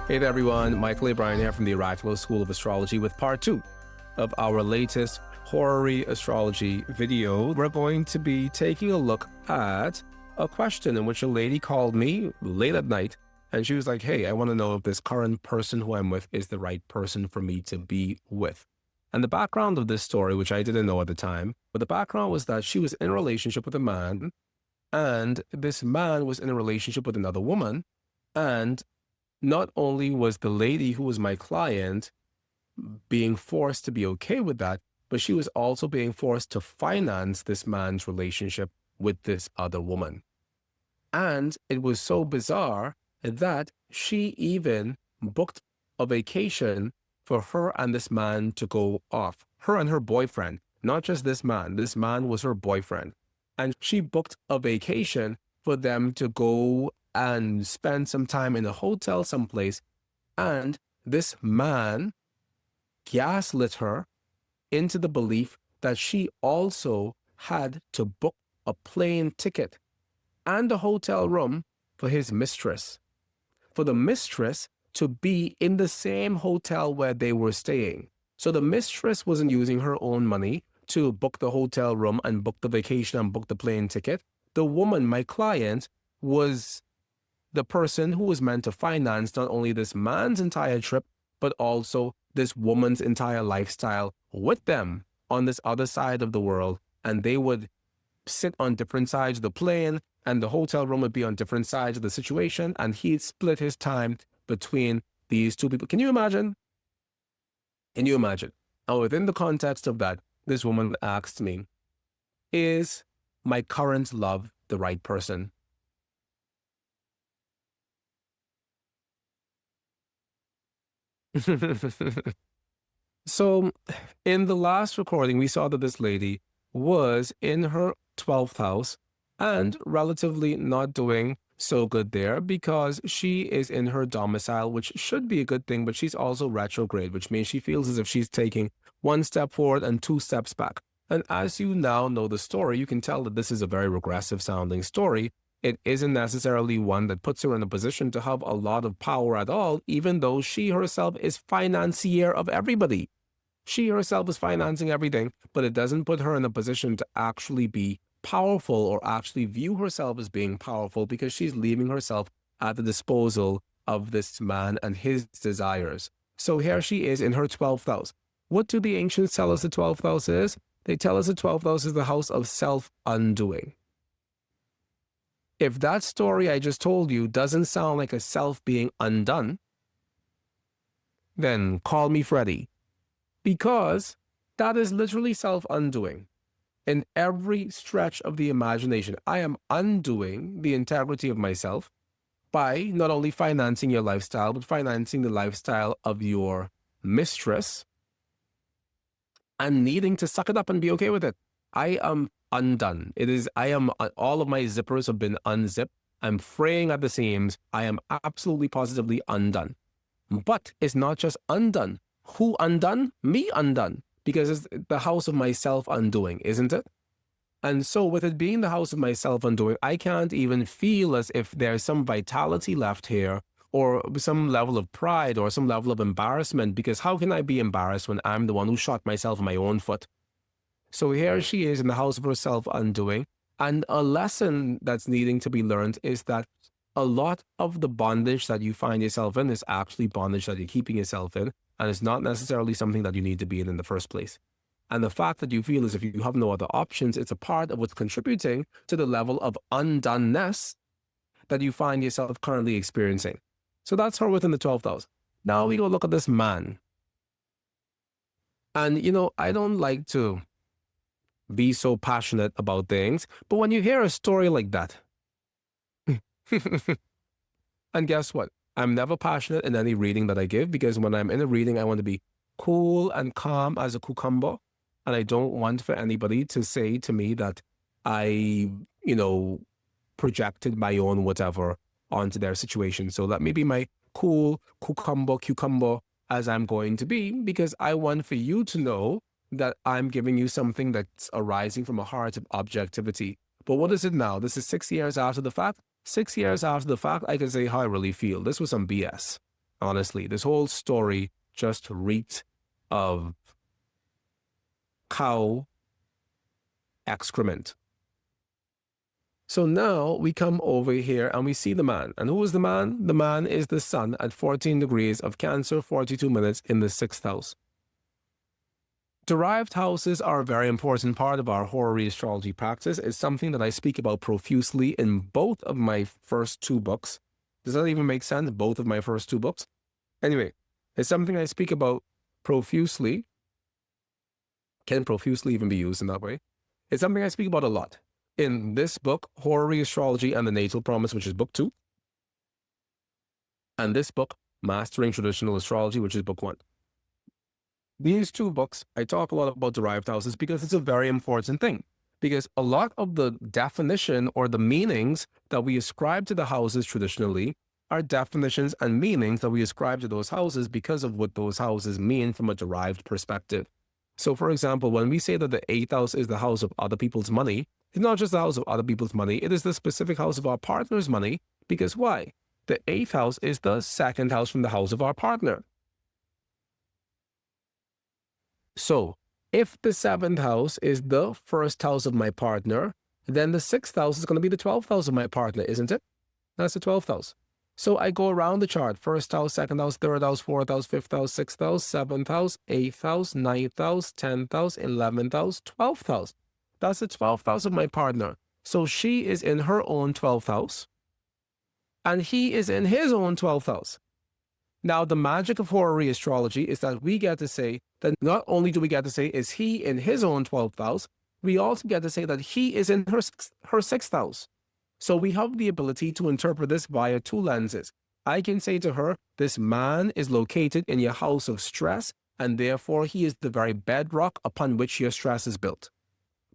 Hey there everyone, Mychal A. Bryan here from the Oraculos of Astrology with part 2 of our latest Horary Astrology video. We're going to be taking a look at a question in which a lady called me late at night and she was like, hey, I want to know if this current person who I'm with is the right person for me to be with. And the background of this story, which I didn't know at the time, but the background was that she was in a relationship with a man and this man was in a relationship with another woman, and not only was the lady who was my client being forced to be okay with that, but she was also being forced to finance this man's relationship with this other woman. And it was so bizarre that she even booked a vacation for her and this man to go off. Her and her boyfriend, not just this man. This man was her boyfriend. And she booked a vacation for them to go and spend some time in a hotel someplace. And this man gaslit her into the belief that she also had to book a plane ticket and a hotel room for his mistress, for the mistress to be in the same hotel where they were staying. So the mistress wasn't using her own money to book the hotel room and book the vacation and book the plane ticket. The woman, my client, was the person who was meant to finance not only this man's entire trip, but also this woman's entire lifestyle with them on this other side of the world. And they would sit on different sides of the plane, and the hotel room would be on different sides of the situation, and he'd split his time between these two people. Can you imagine? Can you imagine? Now, within the context of that, this woman asked me, is my current love the right person? So in the last recording, we saw that this lady was in her 12th house and relatively not doing so good there because she is in her domicile, which should be a good thing, but she's also retrograde, which means she feels as if she's taking one step forward and two steps back. And as you now know the story, you can tell that this is a very regressive sounding story. It isn't necessarily one that puts her in a position to have a lot of power at all, even though she herself is financier of everybody. She herself is financing everything, but it doesn't put her in a position to actually be powerful or actually view herself as being powerful because she's leaving herself at the disposal of this man and his desires. So here she is in her 12th house. What do the ancients tell us the 12th house is? They tell us the 12th house is the house of self-undoing. If that story I just told you doesn't sound like a self being undone, then call me Freddie. Because that is literally self-undoing. In every stretch of the imagination, I am undoing the integrity of myself by not only financing your lifestyle, but financing the lifestyle of your mistress and needing to suck it up and be okay with it. I am undone. All of my zippers have been unzipped. I'm fraying at the seams. I am absolutely positively undone. But it's not just undone. Who undone? Me undone. Because it's the house of my self-undoing, isn't it? And so with it being the house of my self-undoing, I can't even feel as if there's some vitality left here or some level of pride or some level of embarrassment, because how can I be embarrassed when I'm the one who shot myself in my own foot? So here she is in the house of her self-undoing, and a lesson that's needing to be learned is that a lot of the bondage that you find yourself in is actually bondage that you're keeping yourself in, and it's not necessarily something that you need to be in the first place. And the fact that you feel as if you have no other options, it's a part of what's contributing to the level of undoneness that you find yourself currently experiencing. So that's her within the 12th house. Now we go look at this man. And, I don't like to be so passionate about things, but when you hear a story like that, and guess what? I'm never passionate in any reading that I give, because when I'm in a reading, I want to be cool and calm as a cucumber. And I don't want for anybody to say to me that I, projected my own whatever onto their situation. So let me be my cool cucumber as I'm going to be, because I want for you to know that I'm giving you something that's arising from a heart of objectivity. But what is it now? This is 6 years after the fact. 6 years after the fact, I can say how I really feel. This was some BS. honestly. This whole story just reeked of cow excrement. So now we come over here and we see the man. And who is the man? The man is the sun at 14 degrees of Cancer, 42 minutes in the 6th house. Derived houses are a very important part of our Horary astrology practice. It's something that I speak about profusely in both of my first 2 books. Does that even make sense? Both of my first 2 books? Anyway, it's something I speak about profusely. Can profusely even be used in that way? It's something I speak about a lot. In this book, Horary Astrology and the Natal Promise, which is book 2. And this book, Mastering Traditional Astrology, which is book 1. These 2 books, I talk a lot about derived houses because it's a very important thing. Because a lot of the definition or the meanings that we ascribe to the houses traditionally are definitions and meanings that we ascribe to those houses because of what those houses mean from a derived perspective. So, for example, when we say that the 8th house is the house of other people's money, it's not just the house of other people's money, it is the specific house of our partner's money. Because why? The 8th house is the 2nd house from the house of our partner. So, if the 7th house is the 1st house of my partner, then the 6th house is going to be the 12th house of my partner, isn't it? That's the 12th house. So I go around the chart: 1st house, 2nd house, 3rd house, 4th house, 5th house, 6th house, 7th house, 8th house, 9th house, 10th house, 11th house, 12th house. That's the 12th house of my partner. So she is in her own 12th house, and he is in his own 12th house. Now, the magic of Horary astrology is that we get to say that not only do we get to say, is he in his own 12th house, we also get to say that he is in her 6th house. So we have the ability to interpret this via 2 lenses. I can say to her, this man is located in your house of stress, and therefore he is the very bedrock upon which your stress is built.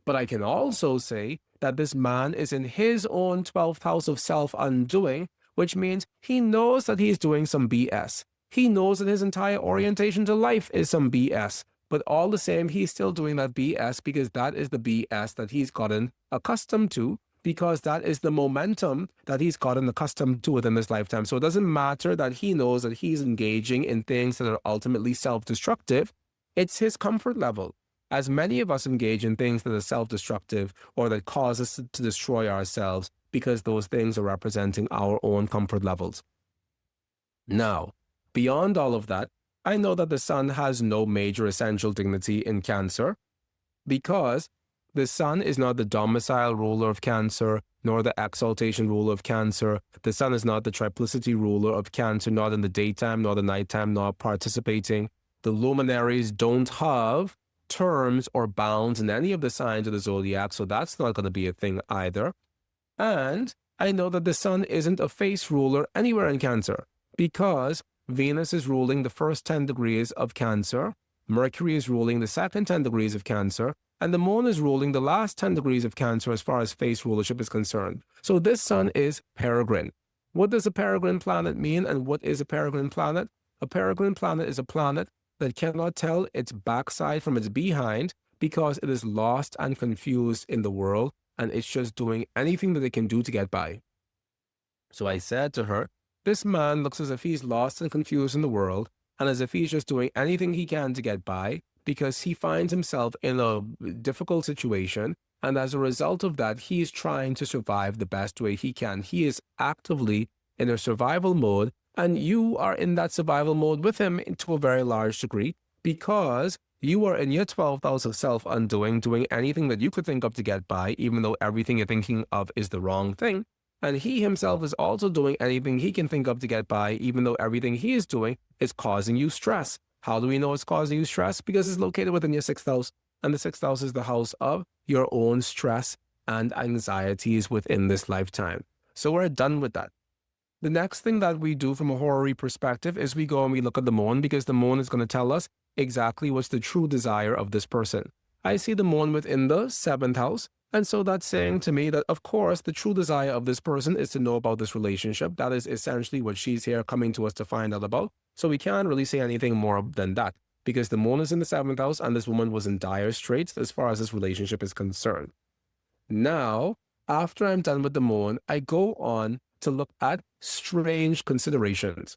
But I can also say that this man is in his own 12th house of self-undoing, which means he knows that he's doing some BS. He knows that his entire orientation to life is some BS. But all the same, he's still doing that BS because that is the BS that he's gotten accustomed to, because that is the momentum that he's gotten accustomed to within this lifetime. So it doesn't matter that he knows that he's engaging in things that are ultimately self-destructive. It's his comfort level. As many of us engage in things that are self-destructive or that cause us to destroy ourselves because those things are representing our own comfort levels. Now, beyond all of that, I know that the sun has no major essential dignity in Cancer because the sun is not the domicile ruler of Cancer, nor the exaltation ruler of Cancer. The sun is not the triplicity ruler of Cancer, not in the daytime, nor the nighttime, nor participating. The luminaries don't have terms or bounds in any of the signs of the zodiac, so that's not going to be a thing either. And I know that the sun isn't a face ruler anywhere in Cancer because Venus is ruling the first 10 degrees of Cancer, Mercury is ruling the second 10 degrees of Cancer, and the moon is ruling the last 10 degrees of Cancer as far as face rulership is concerned. So this sun is peregrine. What does a peregrine planet mean, and what is a peregrine planet? A peregrine planet is a planet that cannot tell its backside from its behind because it is lost and confused in the world, and it's just doing anything that it can do to get by. So I said to her, this man looks as if he's lost and confused in the world, and as if he's just doing anything he can to get by because he finds himself in a difficult situation, and as a result of that, he's trying to survive the best way he can. He is actively in a survival mode, and you are in that survival mode with him to a very large degree because you are in your 12th house of self-undoing, doing anything that you could think of to get by, even though everything you're thinking of is the wrong thing. And he himself is also doing anything he can think of to get by, even though everything he is doing is causing you stress. How do we know it's causing you stress? Because it's located within your 6th house. And the 6th house is the house of your own stress and anxieties within this lifetime. So we're done with that. The next thing that we do from a horary perspective is we go and we look at the moon, because the moon is going to tell us exactly what's the true desire of this person. I see the moon within the 7th house, and so that's saying to me that, of course, the true desire of this person is to know about this relationship. That is essentially what she's here coming to us to find out about. So we can't really say anything more than that, because the moon is in the 7th house, and this woman was in dire straits as far as this relationship is concerned. Now, after I'm done with the moon, I go on to look at strange considerations.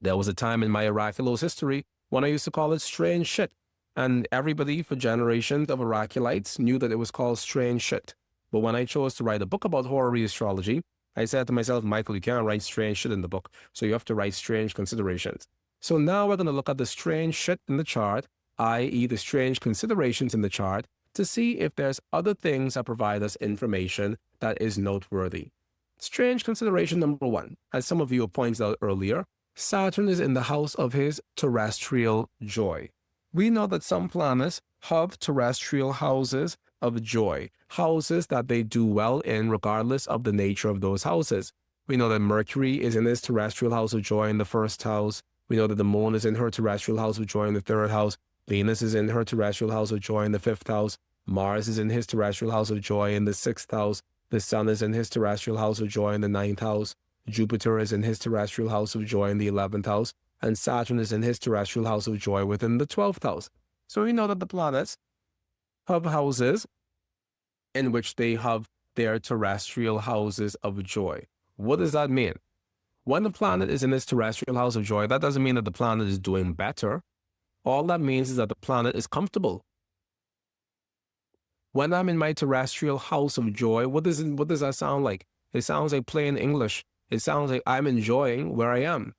There was a time in my Oraculos history when I used to call it strange shit. And everybody for generations of Oraculites knew that it was called strange shit. But when I chose to write a book about Horary Astrology, I said to myself, Mychal, you can't write strange shit in the book, so you have to write strange considerations. So now we're going to look at the strange shit in the chart, i.e. the strange considerations in the chart, to see if there's other things that provide us information that is noteworthy. Strange consideration number one, as some of you have pointed out earlier, Saturn is in the house of his terrestrial joy. We know that some planets have terrestrial houses of joy, houses that they do well in regardless of the nature of those houses. We know that Mercury is in his terrestrial house of joy in the first house. We know that the Moon is in her terrestrial house of joy in the third house. Venus is in her terrestrial house of joy in the fifth house. Mars is in his terrestrial house of joy in the sixth house. The Sun is in his terrestrial house of joy in the ninth house. Jupiter is in his terrestrial house of joy in the 11th house. And Saturn is in his terrestrial house of joy within the 12th house. So we know that the planets have houses in which they have their terrestrial houses of joy. What does that mean? When the planet is in its terrestrial house of joy, that doesn't mean that the planet is doing better. All that means is that the planet is comfortable. When I'm in my terrestrial house of joy, what does that sound like? It sounds like plain English. It sounds like I'm enjoying where I am.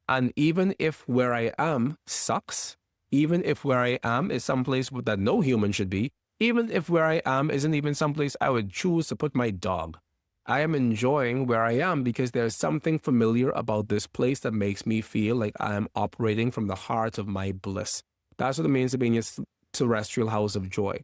And even if where I am sucks, even if where I am is someplace that no human should be, even if where I am isn't even someplace I would choose to put my dog, I am enjoying where I am because there's something familiar about this place that makes me feel like I am operating from the heart of my bliss. That's what it means to be in your terrestrial house of joy.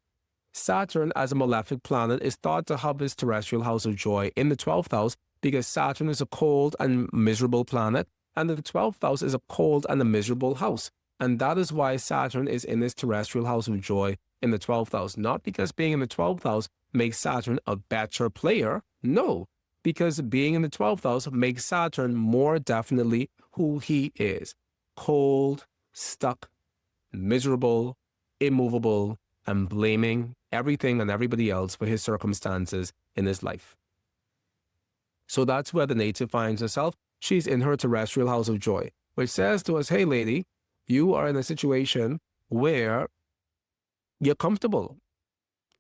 Saturn, as a malefic planet, is thought to have his terrestrial house of joy in the 12th house because Saturn is a cold and miserable planet, and the 12th house is a cold and a miserable house. And that is why Saturn is in his terrestrial house of joy in the 12th house. Not because being in the 12th house makes Saturn a better player. No, because being in the 12th house makes Saturn more definitely who he is. Cold, stuck, miserable, immovable, and blaming everything and everybody else for his circumstances in his life. So that's where the native finds herself. She's in her terrestrial house of joy, which says to us, hey lady, you are in a situation where you're comfortable.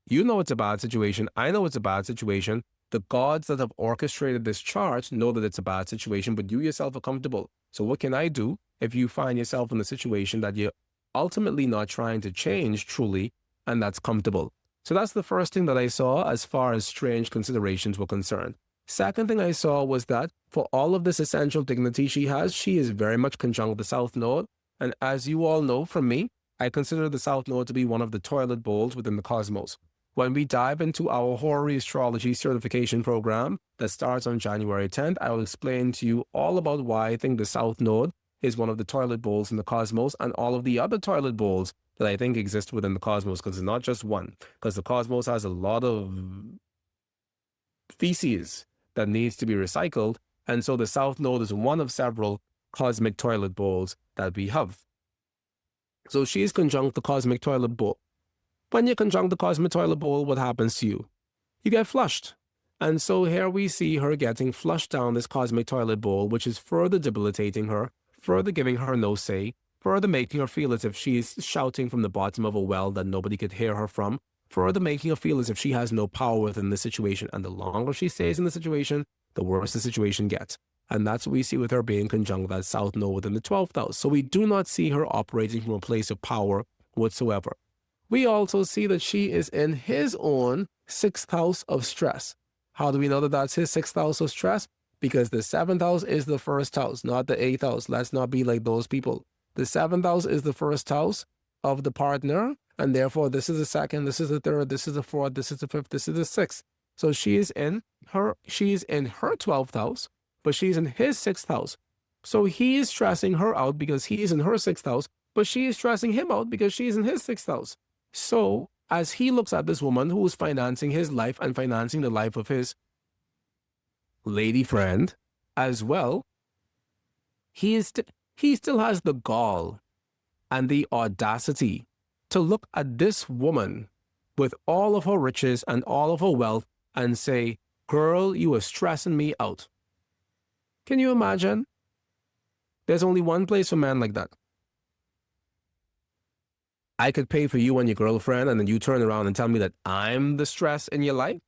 You know it's a bad situation. I know it's a bad situation. The gods that have orchestrated this chart know that it's a bad situation, but you yourself are comfortable. So what can I do if you find yourself in a situation that you're ultimately not trying to change truly, and that's comfortable? So that's the first thing that I saw as far as strange considerations were concerned. Second thing I saw was that for all of this essential dignity she has, she is very much conjunct the South Node. And as you all know from me, I consider the South Node to be one of the toilet bowls within the cosmos. When we dive into our Horary Astrology certification program that starts on January 10th, I will explain to you all about why I think the South Node is one of the toilet bowls in the cosmos and all of the other toilet bowls that I think exist within the cosmos, because it's not just one, because the cosmos has a lot of feces that needs to be recycled, and so the South Node is one of several cosmic toilet bowls that we have. So she is conjunct the cosmic toilet bowl. When you conjunct the cosmic toilet bowl, what happens to you? You get flushed. And so here we see her getting flushed down this cosmic toilet bowl, which is further debilitating her, further giving her no say, further making her feel as if she is shouting from the bottom of a well that nobody could hear her from, further making her feel as if she has no power within the situation. And the longer she stays in the situation, the worse the situation gets. And that's what we see with her being conjunct that South Node within the 12th house. So we do not see her operating from a place of power whatsoever. We also see that she is in his own 6th house of stress. How do we know that that's his 6th house of stress? Because the 7th house is the 1st house, not the 8th house. Let's not be like those people. The 7th house is the 1st house of the partner, and therefore this is the 2nd, this is the 3rd, this is the 4th, this is the 5th, this is the 6th. So she's in her 12th house, but she's in his 6th house. So he is stressing her out because he is in her 6th house, but she is stressing him out because she's in his 6th house. So as he looks at this woman who is financing his life and financing the life of his lady friend as well, he still has the gall and the audacity to look at this woman with all of her riches and all of her wealth and say, girl, you are stressing me out. Can you imagine? There's only one place for men like that. I could pay for you and your girlfriend, and then you turn around and tell me that I'm the stress in your life.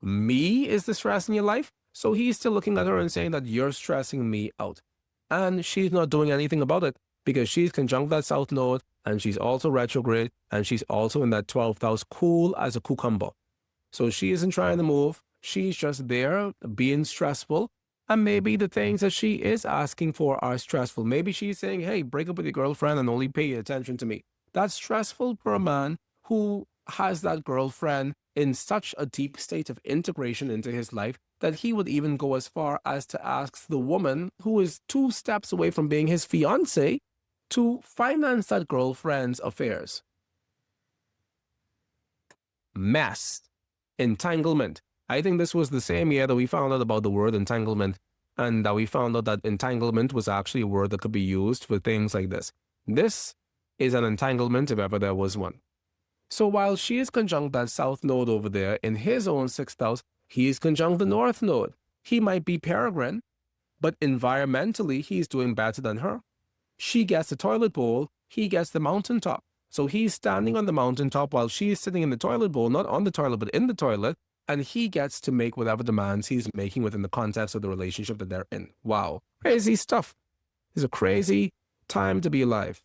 Me is the stress in your life. So he's still looking at her and saying that you're stressing me out. And she's not doing anything about it because she's conjunct that south node, and she's also retrograde, and she's also in that 12th house, cool as a cucumber. So she isn't trying to move. She's just there being stressful. And maybe the things that she is asking for are stressful. Maybe she's saying, hey, break up with your girlfriend and only pay attention to me. That's stressful for a man who has that girlfriend in such a deep state of integration into his life that he would even go as far as to ask the woman who is 2 steps away from being his fiance to finance that girlfriend's affairs. Mess. Entanglement. I think this was the same year that we found out about the word entanglement, and that we found out that entanglement was actually a word that could be used for things like this. This is an entanglement if ever there was one. So while she is conjunct that south node over there in his own 6th house, he is conjunct the north node. He might be peregrine, but environmentally he's doing better than her. She gets the toilet bowl, he gets the mountaintop. So he's standing on the mountaintop while she's sitting in the toilet bowl, not on the toilet, but in the toilet, and he gets to make whatever demands he's making within the context of the relationship that they're in. Wow. Crazy stuff. It's a crazy time to be alive.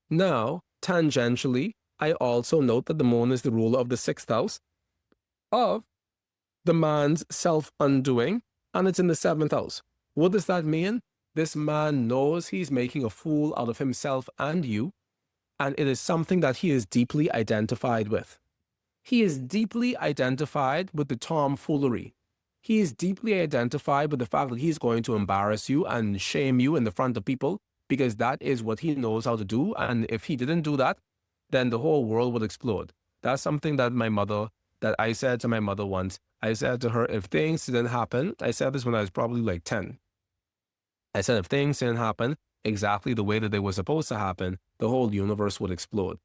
Now, tangentially, I also note that the moon is the ruler of the 6th house of the man's self-undoing, and it's in the 7th house. What does that mean? This man knows he's making a fool out of himself and you, and it is something that he is deeply identified with. He is deeply identified with the tomfoolery. He is deeply identified with the fact that he's going to embarrass you and shame you in the front of people, because that is what he knows how to do. And if he didn't do that, then the whole world would explode. That's something that I said to my mother once. I said to her, if things didn't happen, I said this when I was probably like 10. I said, if things didn't happen exactly the way that they were supposed to happen, the whole universe would explode.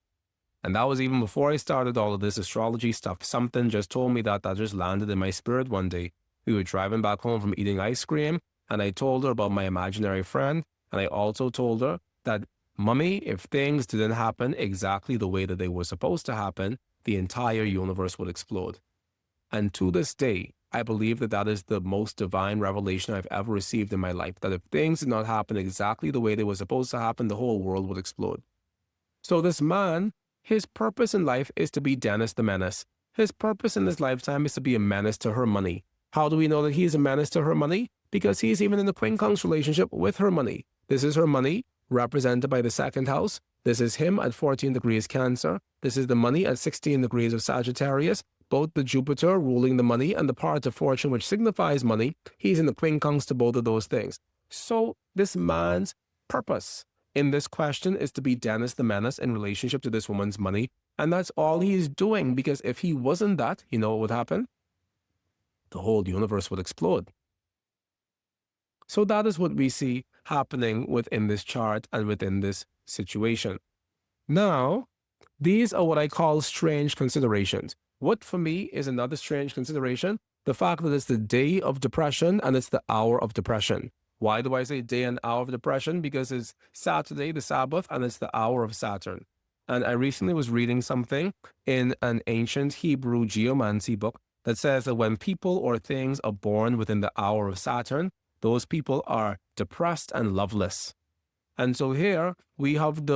And that was even before I started all of this astrology stuff. Something just told me that just landed in my spirit one day. We were driving back home from eating ice cream, and I told her about my imaginary friend. And I also told her that, Mummy, if things didn't happen exactly the way that they were supposed to happen, the entire universe would explode. And to this day, I believe that that is the most divine revelation I've ever received in my life, that if things did not happen exactly the way they were supposed to happen, the whole world would explode. So this man, his purpose in life is to be Dennis the Menace. His purpose in this lifetime is to be a menace to her money. How do we know that he's a menace to her money? Because he's even in the quincunx relationship with her money. This is her money, represented by the 2nd house. This is him at 14 degrees Cancer. This is the money at 16 degrees of Sagittarius. Both the Jupiter ruling the money and the part of fortune which signifies money. He's in the quincunx to both of those things. So this man's purpose in this question is to be Dennis the Menace in relationship to this woman's money. And that's all he's doing, because if he wasn't that, you know what would happen? The whole universe would explode. So that is what we see happening within this chart and within this situation. Now, these are what I call strange considerations. What for me is another strange consideration? The fact that it's the day of depression and it's the hour of depression. Why do I say day and hour of depression? Because it's Saturday, the Sabbath, and it's the hour of Saturn. And I recently was reading something in an ancient Hebrew geomancy book that says that when people or things are born within the hour of Saturn, those people are depressed and loveless. And so here we have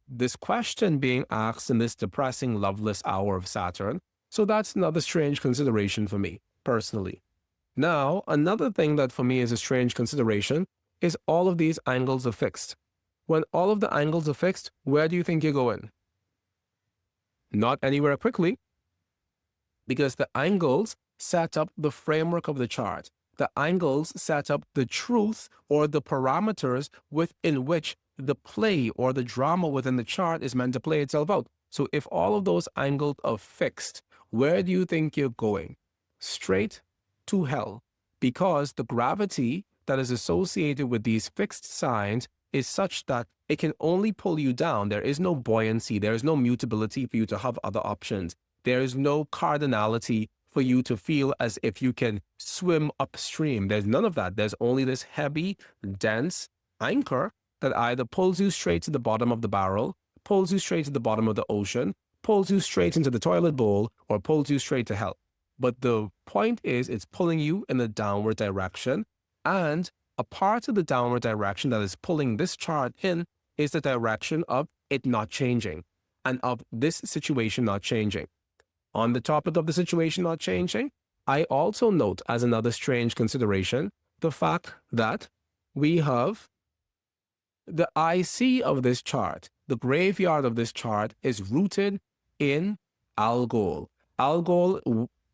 this question being asked in this depressing, loveless hour of Saturn. So that's another strange consideration for me personally. Now, another thing that for me is a strange consideration is all of these angles are fixed. When all of the angles are fixed, where do you think you're going? Not anywhere quickly, because the angles set up the framework of the chart. The angles set up the truth or the parameters within which the play or the drama within the chart is meant to play itself out. So if all of those angles are fixed, where do you think you're going? Straight to hell, because the gravity that is associated with these fixed signs is such that it can only pull you down. There is no buoyancy. There is no mutability for you to have other options. There is no cardinality for you to feel as if you can swim upstream. There's none of that. There's only this heavy, dense anchor that either pulls you straight to the bottom of the barrel, pulls you straight to the bottom of the ocean, pulls you straight into the toilet bowl, or pulls you straight to hell. But the point is, it's pulling you in a downward direction, and a part of the downward direction that is pulling this chart in is the direction of it not changing and of this situation not changing. On the topic of the situation not changing, I also note as another strange consideration the fact that we have the IC of this chart, the graveyard of this chart is rooted in Algol. Algol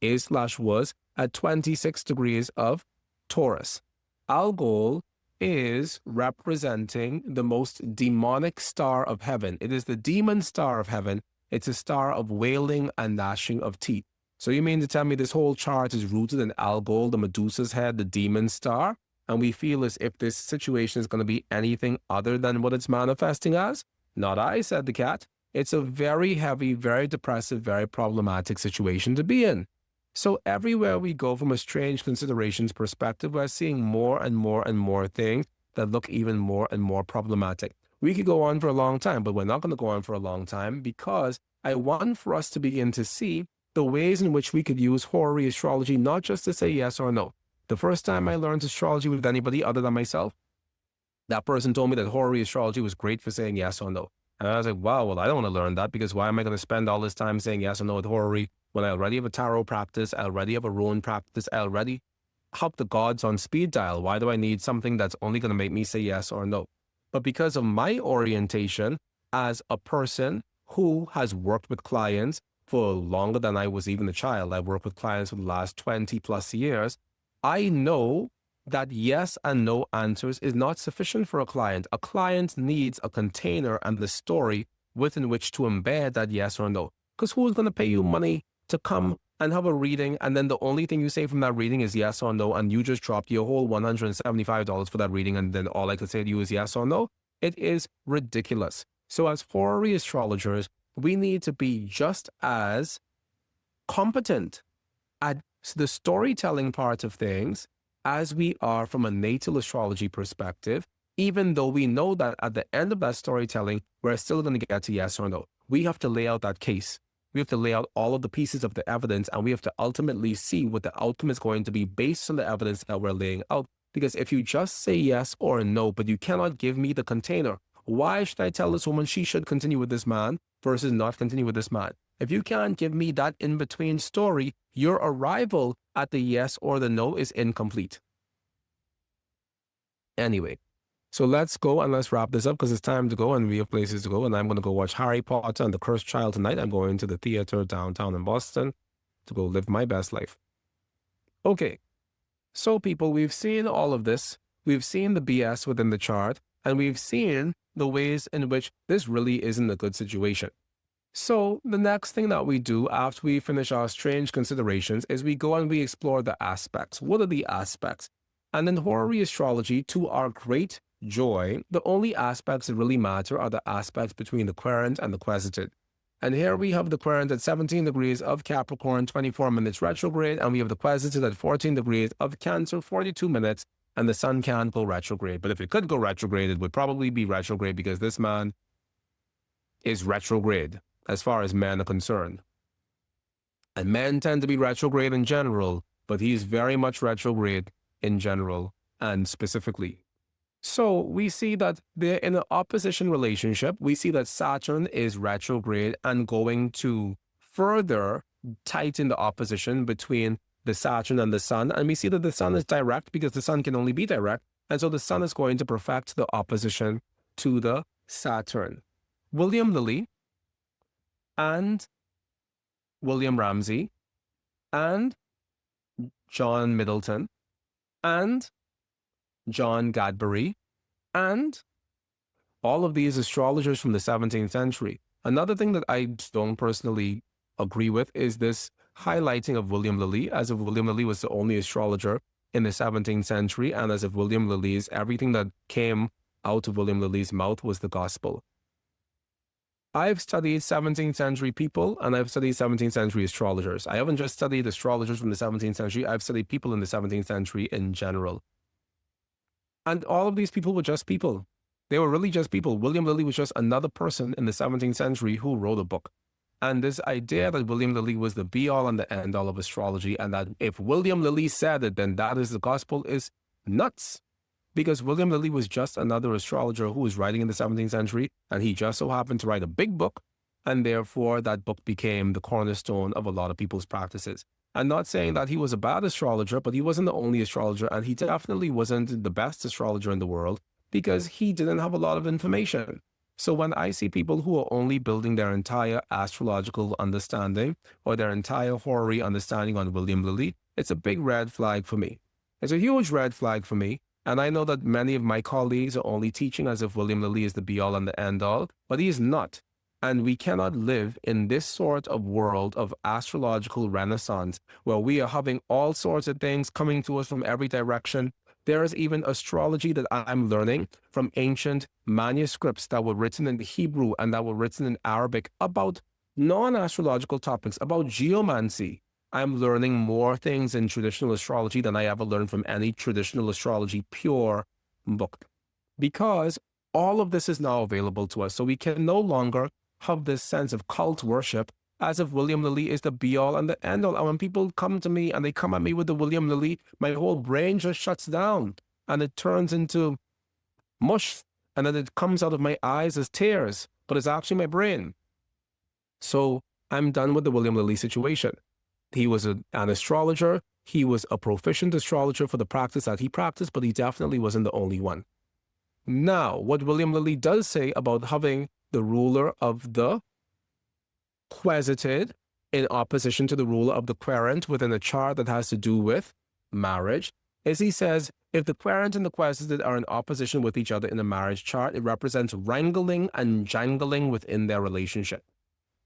is/was at 26 degrees of Taurus. Algol is representing the most demonic star of heaven. It is the demon star of heaven. It's a star of wailing and gnashing of teeth. So you mean to tell me this whole chart is rooted in Algol, the Medusa's head, the demon star? And we feel as if this situation is going to be anything other than what it's manifesting as? Not I, said the cat. It's a very heavy, very depressive, very problematic situation to be in. So everywhere we go from a strange considerations perspective, we're seeing more and more and more things that look even more and more problematic. We could go on for a long time, but we're not going to go on for a long time because I want for us to begin to see the ways in which we could use horary astrology, not just to say yes or no. The first time I learned astrology with anybody other than myself, that person told me that horary astrology was great for saying yes or no. And I was like, wow, well, I don't want to learn that because why am I going to spend all this time saying yes or no with horary when I already have a tarot practice, I already have a rune practice, I already have the gods on speed dial. Why do I need something that's only going to make me say yes or no? But because of my orientation as a person who has worked with clients for longer than I was even a child, I've worked with clients for the last 20 plus years, I know that yes and no answers is not sufficient for a client. A client needs a container and the story within which to embed that yes or no. Because who's going to pay you money to come and have a reading, and then the only thing you say from that reading is yes or no, and you just dropped your whole $175 for that reading, and then all I could say to you is yes or no? It is ridiculous. So as horary astrologers, we need to be just as competent at the storytelling part of things as we are from a natal astrology perspective, even though we know that at the end of that storytelling, we're still going to get to yes or no. We have to lay out that case. We have to lay out all of the pieces of the evidence, and we have to ultimately see what the outcome is going to be based on the evidence that we're laying out. Because if you just say yes or no, but you cannot give me the container, why should I tell this woman she should continue with this man versus not continue with this man? If you can't give me that in-between story, your arrival at the yes or the no is incomplete. Anyway, so let's go and let's wrap this up because it's time to go and we have places to go. And I'm going to go watch Harry Potter and the Cursed Child tonight. I'm going to the theater downtown in Boston to go live my best life. Okay, so people, we've seen all of this. We've seen the BS within the chart, and we've seen the ways in which this really isn't a good situation. So the next thing that we do after we finish our strange considerations is we go and we explore the aspects. What are the aspects? And in horary astrology, to our great joy, the only aspects that really matter are the aspects between the querent and the quesited. And here we have the querent at 17 degrees of Capricorn, 24 minutes retrograde, and we have the quesited at 14 degrees of Cancer, 42 minutes, and the sun can't go retrograde. But if it could go retrograde, it would probably be retrograde because this man is retrograde as far as men are concerned. And men tend to be retrograde in general, but he's very much retrograde in general and specifically. So we see that they're in an opposition relationship. We see that Saturn is retrograde and going to further tighten the opposition between the Saturn and the Sun. And we see that the Sun is direct because the Sun can only be direct. And so the Sun is going to perfect the opposition to the Saturn. William Lilly and William Ramsey and John Middleton and John Gadbury and all of these astrologers from the 17th century. Another thing that I don't personally agree with is this highlighting of William Lilly, as if William Lilly was the only astrologer in the 17th century, and as if William Lilly's, everything that came out of William Lilly's mouth was the gospel. I've studied 17th century people and I've studied 17th century astrologers. I haven't just studied astrologers from the 17th century, I've studied people in the 17th century in general. And all of these people were just people. They were really just people. William Lilly was just another person in the 17th century who wrote a book. And this idea that William Lilly was the be-all and the end-all of astrology, and that if William Lilly said it, then that is the gospel, is nuts. Because William Lilly was just another astrologer who was writing in the 17th century, and he just so happened to write a big book, and therefore that book became the cornerstone of a lot of people's practices. I'm not saying that he was a bad astrologer, but he wasn't the only astrologer, and he definitely wasn't the best astrologer in the world because he didn't have a lot of information. So when I see people who are only building their entire astrological understanding or their entire horary understanding on William Lilly, it's a big red flag for me. It's a huge red flag for me. And I know that many of my colleagues are only teaching as if William Lilly is the be-all and the end-all, but he is not. And we cannot live in this sort of world of astrological renaissance where we are having all sorts of things coming to us from every direction. There is even astrology that I'm learning from ancient manuscripts that were written in Hebrew and that were written in Arabic about non-astrological topics, about geomancy. I'm learning more things in traditional astrology than I ever learned from any traditional astrology pure book. Because all of this is now available to us. So we can no longer have this sense of cult worship as if William Lilly is the be-all and the end-all. And when people come to me and they come at me with the William Lilly, my whole brain just shuts down and it turns into mush. And then it comes out of my eyes as tears, but it's actually my brain. So I'm done with the William Lilly situation. He was an astrologer. He was a proficient astrologer for the practice that he practiced, but he definitely wasn't the only one. Now, what William Lilly does say about having the ruler of the Quesited in opposition to the ruler of the querent within a chart that has to do with marriage is he says, if the querent and the Quesited are in opposition with each other in a marriage chart, it represents wrangling and jangling within their relationship.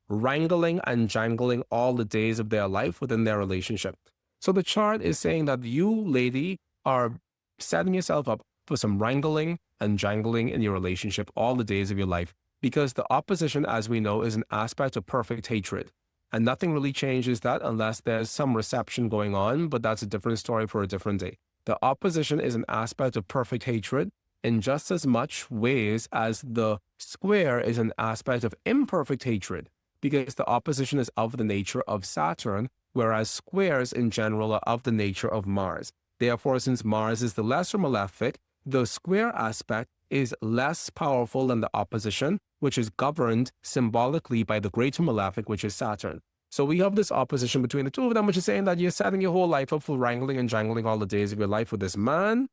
Wrangling and jangling all the days of their life within their relationship. So the chart is saying that you, lady, are setting yourself up for some wrangling and jangling in your relationship all the days of your life, because the opposition, as we know, is an aspect of perfect hatred. And nothing really changes that unless there's some reception going on, but that's a different story for a different day. The opposition is an aspect of perfect hatred in just as much ways as the square is an aspect of imperfect hatred, because the opposition is of the nature of Saturn, whereas squares in general are of the nature of Mars. Therefore, since Mars is the lesser malefic, the square aspect is less powerful than the opposition, which is governed symbolically by the greater malefic, which is Saturn. So we have this opposition between the two of them, which is saying that you're setting your whole life up for wrangling and jangling all the days of your life with this man,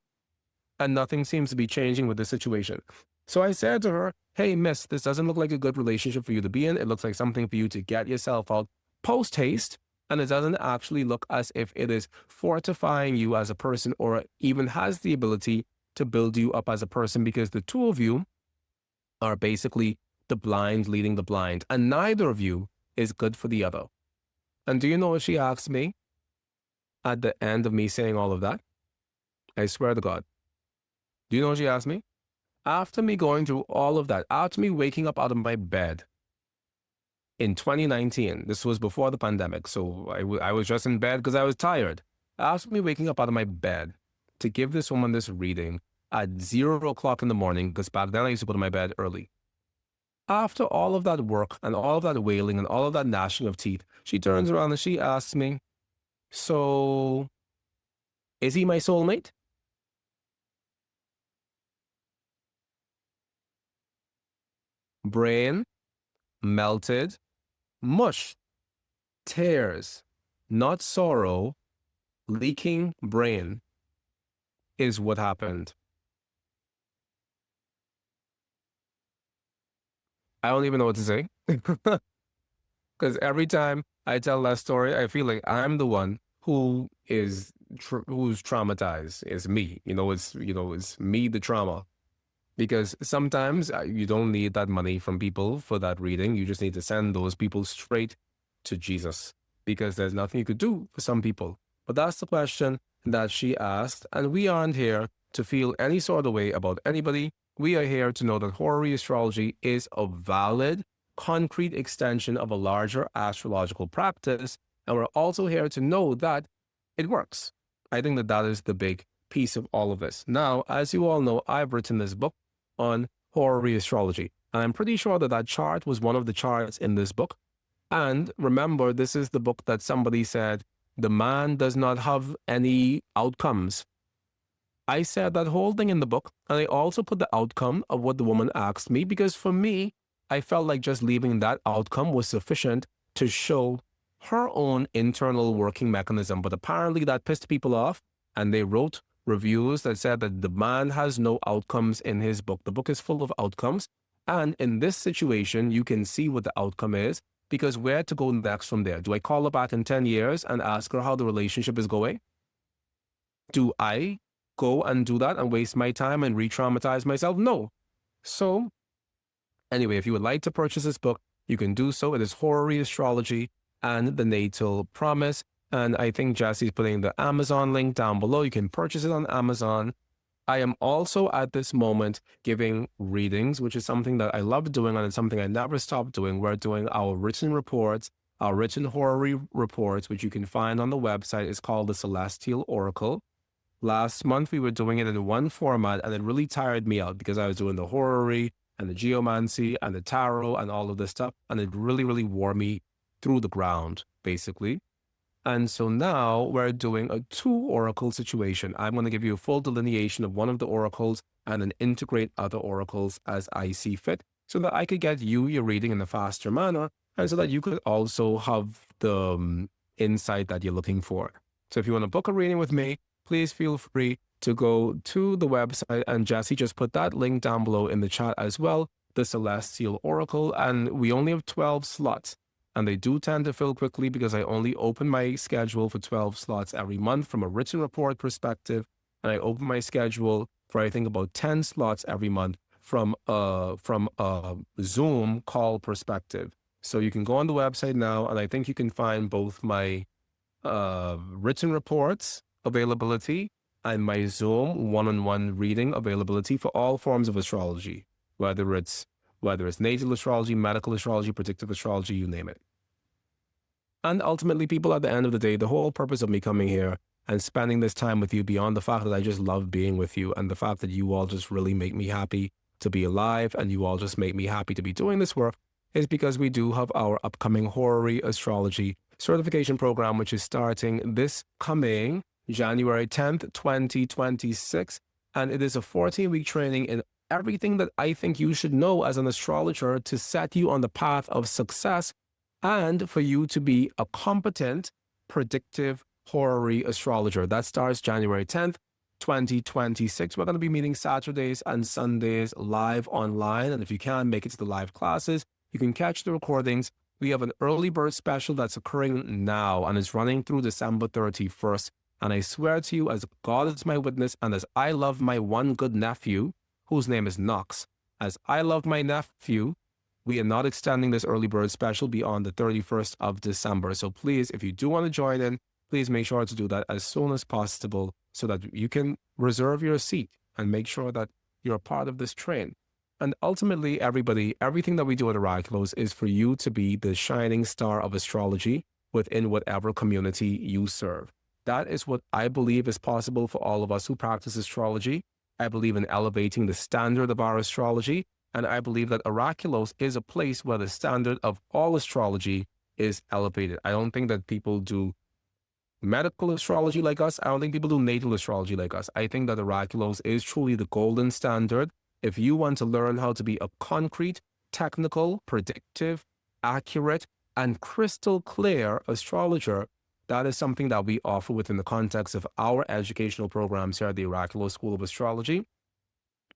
and nothing seems to be changing with this situation. So I said to her, hey, miss, this doesn't look like a good relationship for you to be in. It looks like something for you to get yourself out post-haste, and it doesn't actually look as if it is fortifying you as a person or even has the ability to build you up as a person, because the two of you are basically the blind leading the blind, and neither of you is good for the other. And do you know what she asked me at the end of me saying all of that? I swear to God. Do you know what she asked me? After me going through all of that, after me waking up out of my bed in 2019, this was before the pandemic, so I was just in bed because I was tired. After me waking up out of my bed to give this woman this reading at 0 o'clock in the morning, because back then I used to go to my bed early. After all of that work and all of that wailing and all of that gnashing of teeth, she turns around and she asks me, so is he my soulmate? Brain melted, mush, tears, not sorrow, leaking brain is what happened. I don't even know what to say. Because every time I tell that story, I feel like I'm the one who is who's traumatized. It's me. It's me, the trauma. Because sometimes you don't need that money from people for that reading. You just need to send those people straight to Jesus, because there's nothing you could do for some people. But that's the question that she asked, and we aren't here to feel any sort of way about anybody. We are here to know that Horary Astrology is a valid concrete extension of a larger astrological practice. And we're also here to know that it works. I think that that is the big piece of all of this. Now, as you all know, I've written this book on Horary Astrology. And I'm pretty sure that that chart was one of the charts in this book. And remember, this is the book that somebody said, the man does not have any outcomes. I said that whole thing in the book, and I also put the outcome of what the woman asked me, because for me, I felt like just leaving that outcome was sufficient to show her own internal working mechanism. But apparently that pissed people off, and they wrote reviews that said that the man has no outcomes in his book. The book is full of outcomes. And in this situation, you can see what the outcome is, because where to go next from there? Do I call her back in 10 years and ask her how the relationship is going? Do I go and do that and waste my time and re-traumatize myself? No. So anyway, if you would like to purchase this book, you can do so. It is Horary Astrology and the Natal Promise. And I think Jesse's putting the Amazon link down below. You can purchase it on Amazon. I am also at this moment giving readings, which is something that I love doing, and it's something I never stop doing. We're doing our written reports, our written horary reports, which you can find on the website. It's called the Celestial Oracle. Last month, we were doing it in one format, and it really tired me out because I was doing the horary and the geomancy and the tarot and all of this stuff, and it really, really wore me through the ground, basically. And so now we're doing a 2-oracle situation. I'm going to give you a full delineation of one of the oracles and then integrate other oracles as I see fit, so that I could get you your reading in a faster manner, and so that you could also have the insight that you're looking for. So if you want to book a reading with me, please feel free to go to the website, and Jesse just put that link down below in the chat as well, the Celestial Oracle, and we only have 12 slots. And they do tend to fill quickly because I only open my schedule for 12 slots every month from a written report perspective. And I open my schedule for, I think, about 10 slots every month from a Zoom call perspective. So you can go on the website now, and I think you can find both my written reports availability and my Zoom one-on-one reading availability for all forms of astrology, whether it's natal astrology, medical astrology, predictive astrology, you name it. And ultimately, people, at the end of the day, the whole purpose of me coming here and spending this time with you, beyond the fact that I just love being with you and the fact that you all just really make me happy to be alive and you all just make me happy to be doing this work, is because we do have our upcoming Horary Astrology certification program, which is starting this coming January 10th, 2026. And it is a 14-week training in everything that I think you should know as an astrologer to set you on the path of success and for you to be a competent, predictive horary astrologer. That starts January 10th, 2026. We're going to be meeting Saturdays and Sundays live online. And if you can make it to the live classes, you can catch the recordings. We have an early bird special that's occurring now and is running through December 31st. And I swear to you, as God is my witness, and as I love my one good nephew, whose name is Knox, as I love my nephew, we are not extending this early bird special beyond the 31st of December. So please, if you do want to join in, please make sure to do that as soon as possible so that you can reserve your seat and make sure that you're a part of this train. And ultimately, everybody, everything that we do at Oraculos is for you to be the shining star of astrology within whatever community you serve. That is what I believe is possible for all of us who practice astrology. I believe in elevating the standard of our astrology, and I believe that Oraculos is a place where the standard of all astrology is elevated. I don't think that people do medical astrology like us. I don't think people do natal astrology like us. I think that Oraculos is truly the golden standard. If you want to learn how to be a concrete, technical, predictive, accurate, and crystal clear astrologer, that is something that we offer within the context of our educational programs here at the Oracular School of Astrology.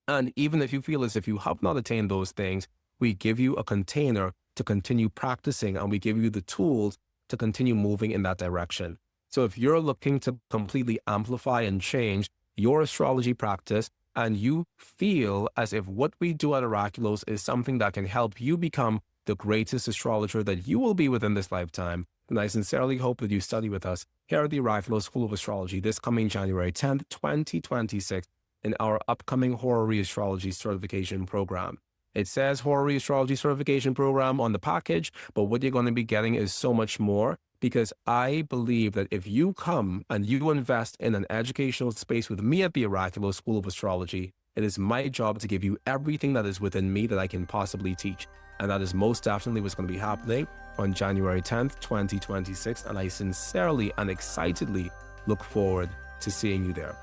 And even if you feel as if you have not attained those things, we give you a container to continue practicing, and we give you the tools to continue moving in that direction. So if you're looking to completely amplify and change your astrology practice, and you feel as if what we do at Oraculos is something that can help you become the greatest astrologer that you will be within this lifetime, then I sincerely hope that you study with us here at the Oracular School of Astrology this coming January 10th, 2026 in our upcoming Horary Astrology certification program. It says Horary Astrology Certification Program on the package, but what you're going to be getting is so much more, because I believe that if you come and you invest in an educational space with me at the Oracular School of Astrology, it is my job to give you everything that is within me that I can possibly teach. And that is most definitely what's going to be happening on January 10th, 2026. And I sincerely and excitedly look forward to seeing you there.